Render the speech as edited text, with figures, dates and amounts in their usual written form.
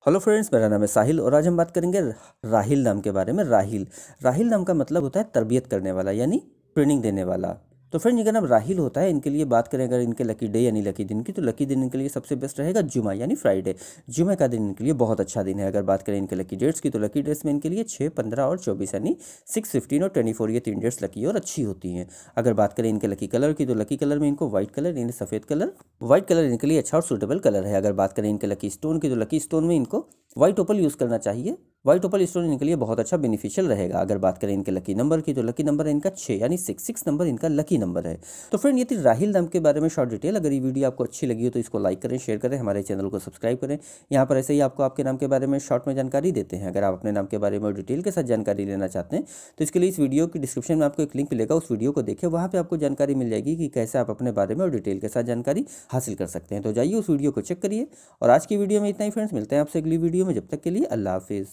Hello friends, मेरा नाम है साहिल और आज हम बात करेंगे राहिल नाम के बारे में। राहिल राहिल नाम का मतलब होता है तरबियत करने वाला, यानी ट्रेनिंग देने वाला। तो फ्रेंड्स, इनका नाम राहिल होता है। इनके लिए बात करें अगर इनके लकी डे यानी लकी दिन की, तो लकी दिन इनके लिए सबसे बेस्ट रहेगा जुमा यानी फ्राइडे। जुमे का दिन इनके लिए बहुत अच्छा दिन है। अगर बात करें इनके लकी डेट्स की, तो लकी डेट्स में इनके लिए 6, 15 और 24 यानी 6, 15 और 24 ये 3 डेट्स लकी और अच्छी होती हैं। अगर बात करें इनके लकी कलर की, तो लकी कलर में इनको व्हाइट कलर यानी सफ़ेद कलर, व्हाइट कलर इनके लिए अच्छा और सूटेबल कलर है। अगर बात करें इनके लकी स्टोन की, तो लकी स्टोन में इनको व्हाइट ओपल यूज़ करना चाहिए। व्हाइट ओपल स्टोन इनके लिए बहुत अच्छा बेनिफिशियल रहेगा। अगर बात करें इनके लकी नंबर की, तो लकी नंबर है इनका 6 यानी 6 नंबर इनका लकी नंबर है। तो फ्रेंड, ये थी राहिल नाम के बारे में शॉर्ट डिटेल। अगर ये वीडियो आपको अच्छी लगी हो तो इसको लाइक करें, शेयर करें, हमारे चैनल को सब्सक्राइब करें। यहाँ पर ऐसे ही आपको आपके नाम के बारे में शॉर्ट में जानकारी देते हैं। अगर आप अपने नाम के बारे में डिटेल के साथ जानकारी लेना चाहते हैं तो इसके लिए इस वीडियो की डिस्क्रिप्शन में आपको एक लिंक मिलेगा, उस वीडियो को देखें। वहाँ पर आपको जानकारी मिल जाएगी कि कैसे आप अपने बारे में और डिटेल के साथ जानकारी हासिल कर सकते हैं। तो जाइए उस वीडियो को चेक करिए। और आज की वीडियो में इतना ही फ्रेंड्स, मिलते हैं आपसे अगली वीडियो में। जब तक के लिए अल्लाह हाफिज़।